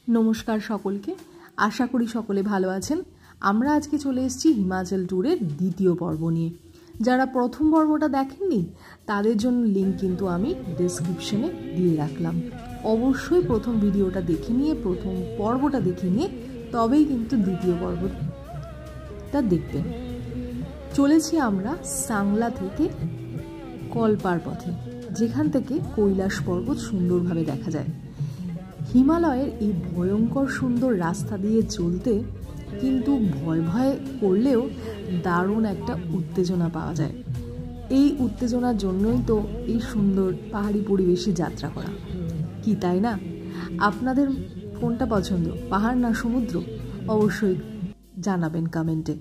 নমস্কার সকলকে, আশা করি সকলে ভালো আছেন। আমরা আজকে চলে এসেছি হিমাচল ট্যুরের দ্বিতীয় পর্ব নিয়ে। যারা প্রথম পর্বটা দেখেননি তাদের জন্য লিঙ্ক কিন্তু আমি ডেসক্রিপশনে দিয়ে রাখলাম। অবশ্যই প্রথম ভিডিওটা দেখে নিয়ে, প্রথম পর্বটা দেখে নিয়ে তবেই কিন্তু দ্বিতীয় পর্বটা দেখবেন। চলেছি আমরা সাংলা থেকে কলপার পথে, যেখান থেকে কৈলাস পর্বত সুন্দরভাবে দেখা যায়। হিমালয়ের এই ভয়ঙ্কর সুন্দর রাস্তা দিয়ে চলতে কিন্তু ভয় ভয় করলেও দারুণ একটা উত্তেজনা পাওয়া যায়। এই উত্তেজনার জন্যই তো এই সুন্দর পাহাড়ি পরিবেশে যাত্রা করা, কি তাই না? আপনাদের কোনটা পছন্দ, পাহাড় না সমুদ্র? অবশ্যই জানাবেন কমেন্টে।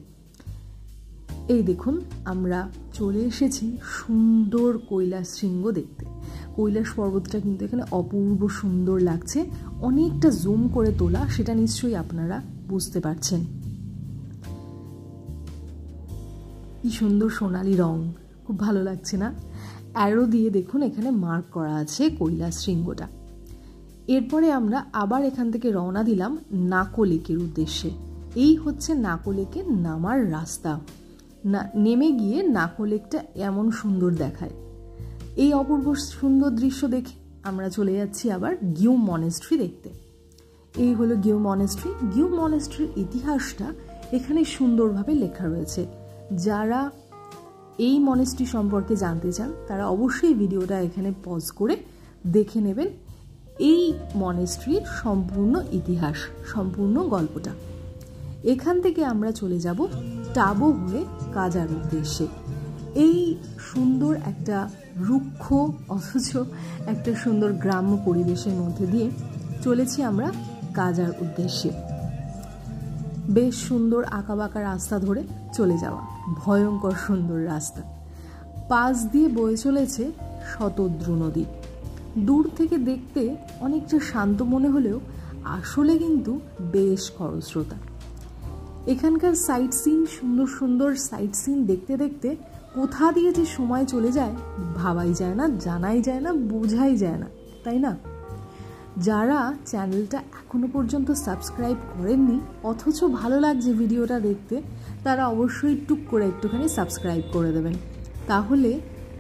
এই দেখুন, আমরা চলে এসেছি সুন্দর কৈলাস শৃঙ্গ দেখতে। কৈলাস পর্বতটা কিন্তু এখানে অপূর্ব সুন্দর লাগছে, অনেকটা জুম করে তোলা, সেটা নিশ্চয়ই আপনারা বুঝতে পারছেন। কি সুন্দর সোনালি রং, খুব ভালো লাগছে না? অ্যারো দিয়ে দেখুন এখানে মার্ক করা আছে কৈলাস শৃঙ্গটা। এরপরে আমরা আবার এখান থেকে রওনা দিলাম নাকো লেকের উদ্দেশ্যে। এই হচ্ছে নাকো লেকের নামার রাস্তা। নেমে গিয়ে নাকো লেকটা এমন সুন্দর দেখায়। এই অপূর্ব সুন্দর দৃশ্য দেখে আমরা চলে যাচ্ছি আবার গিউ মনেস্ট্রি দেখতে। এই হলো গিউ মনেস্ট্রি। গিউ মনেস্ট্রির ইতিহাসটা এখানে সুন্দরভাবে লেখা রয়েছে। যারা এই মনেস্ট্রি সম্পর্কে জানতে চান তারা অবশ্যই ভিডিওটা এখানে পজ করে দেখে নেবেন এই মনেস্ট্রির সম্পূর্ণ ইতিহাস, সম্পূর্ণ গল্পটা। এখান থেকে আমরা চলে যাব টাবো হয়ে কাজার উদ্দেশ্যে। এই সুন্দর একটা রুক্ষ অথচ একটা সুন্দর গ্রাম্য পরিবেশের মধ্যে দিয়ে চলেছি আমরা কাজার উদ্দেশ্যে। বেশ সুন্দর আঁকাবাঁকা রাস্তা ধরে চলে যাওয়া, ভয়ঙ্কর সুন্দর রাস্তা। পাশ দিয়ে বয়ে চলেছে শতদ্রু নদী। দূর থেকে দেখতে অনেকটা শান্ত মনে হলেও আসলে কিন্তু বেশ খরস্রোতা। এখানকার সাইট সিন, সুন্দর সুন্দর সাইট সিন দেখতে দেখতে কোথা দিয়ে যে সময় চলে যায় ভাবাই যায় না, জানাই যায় না, বোঝাই যায় না, তাই না? যারা চ্যানেলটা এখনো পর্যন্ত সাবস্ক্রাইব করেননি অথচ ভালো লাগছে ভিডিওটা দেখতে, তারা অবশ্যই টুক করে একটুখানি সাবস্ক্রাইব করে দেবেন। তাহলে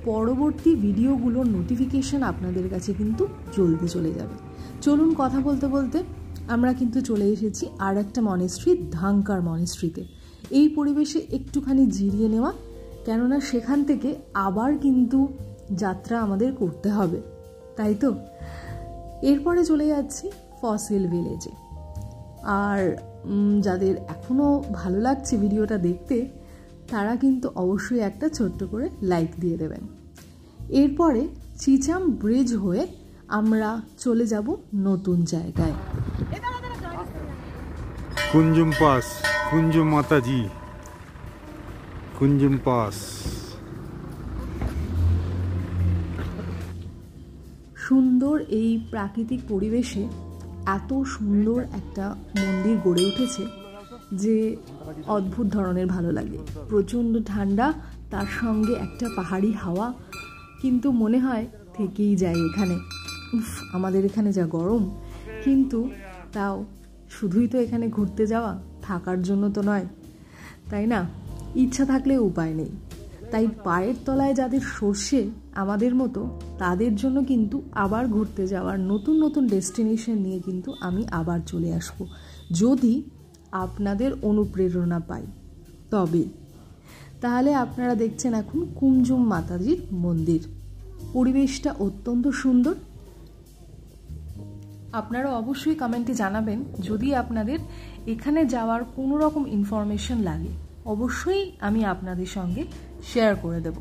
পরবর্তী ভিডিওগুলোর নোটিফিকেশন আপনাদের কাছে কিন্তু জলদি চলে যাবে। চলুন, কথা বলতে বলতে আমরা কিন্তু চলে এসেছি আর একটা মনেস্ট্রি, ধাঙ্কার মনেস্ট্রিতে। এই পরিবেশে একটুখানি জিরিয়ে নেওয়া, কেননা সেখান থেকে আবার কিন্তু যাত্রা আমাদের করতে হবে, তাই তো? এরপরে চলে যাচ্ছি ফসিল ভিলেজে। আর যাদের এখনও ভালো লাগছে ভিডিওটা দেখতে তারা কিন্তু অবশ্যই একটা ছোট্ট করে লাইক দিয়ে দেবেন। এরপরে চিচাম ব্রিজ হয়ে আমরা চলে যাব নতুন জায়গায়। কুঞ্জুম পাস, কুঞ্জুম মাতাজি, কুঞ্জুম পাস। সুন্দর এই প্রাকৃতিক পরিবেশে এত সুন্দর একটা মন্দির গড়ে উঠেছে যে অদ্ভুত ধরনের ভালো লাগে। প্রচণ্ড ঠান্ডা, তার সঙ্গে একটা পাহাড়ি হাওয়া, কিন্তু মনে হয় থেকেই যায় এখানে। আমাদের এখানে যা গরম, কিন্তু তাও শুধুই তো এখানে ঘুরতে যাওয়া, থাকার জন্য তো নয়, তাই না? ইচ্ছা থাকলে উপায় নেই। তাই পায়ের তলায় যাদের সর্ষে আমাদের মতো, তাদের জন্য কিন্তু আবার ঘুরতে যাওয়ার নতুন নতুন ডেস্টিনেশন নিয়ে কিন্তু আমি আবার চলে আসব, যদি আপনাদের অনুপ্রেরণা পাই তবে। তাহলে আপনারা দেখছেন এখন কুঞ্জুম মাতাজির মন্দির। পরিবেশটা অত্যন্ত সুন্দর। আপনারা অবশ্যই কমেন্টে জানাবেন যদি আপনাদের এখানে যাওয়ার কোনো রকম ইনফরমেশন লাগে, অবশ্যই আমি আপনাদের সঙ্গে শেয়ার করে দেব।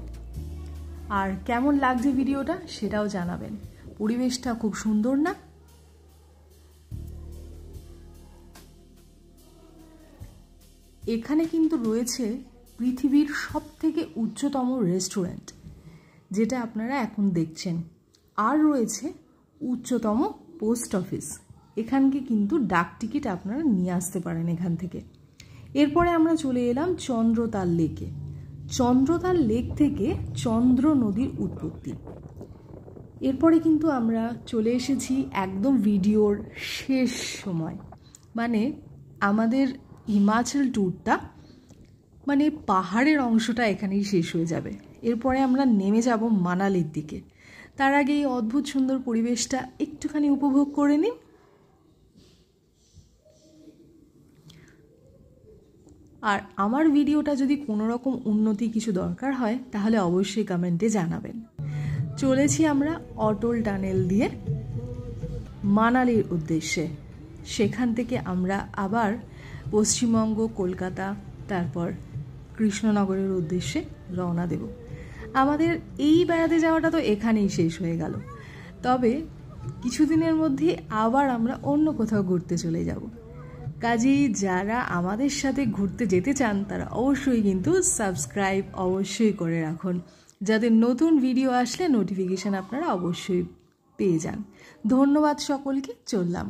আর কেমন লাগছে ভিডিওটা সেটাও জানাবেন। পরিবেশটা খুব সুন্দর না? এখানে কিন্তু রয়েছে পৃথিবীর সবথেকে উচ্চতম রেস্টুরেন্ট, যেটা আপনারা এখন দেখছেন। আর রয়েছে উচ্চতম পোস্ট অফিস। এখানকে কিন্তু ডাক টিকিট আপনারা নিয়ে আসতে পারেন এখান থেকে। এরপরে আমরা চলে এলাম চন্দ্রতাল লেকে। চন্দ্রতাল লেক থেকে চন্দ্র নদীর উৎপত্তি। এরপরে কিন্তু আমরা চলে এসেছি একদম ভিডিওর শেষ সময়, মানে আমাদের হিমাচল ট্যুরটা মানে পাহাড়ের অংশটা এখানেই শেষ হয়ে যাবে। এরপরে আমরা নেমে যাব মানালির দিকে। তার আগে এই অদ্ভুত সুন্দর পরিবেশটা একটুখানি উপভোগ করে নিন। আর আমার ভিডিওটা যদি কোনো রকম উন্নতি কিছু দরকার হয় তাহলে অবশ্যই কমেন্টে জানাবেন। চলেছি আমরা অটল টানেল দিয়ে মানালির উদ্দেশ্যে। সেখান থেকে আমরা আবার পশ্চিমবঙ্গ, কলকাতা, তারপর কৃষ্ণনগরের উদ্দেশ্যে রওনা দেব। আমাদের এই বেড়াতে যাওয়াটা তো এখানেই শেষ হয়ে গেল, তবে কিছুদিনের মধ্যে আবার আমরা অন্য কোথাও ঘুরতে চলে যাব। কাজেই যারা আমাদের সাথে ঘুরতে যেতে চান তারা অবশ্যই কিন্তু সাবস্ক্রাইব অবশ্যই করে রাখুন, যাতে নতুন ভিডিও আসলে নোটিফিকেশান আপনারা অবশ্যই পেয়ে যান। ধন্যবাদ সকলকে, চললাম।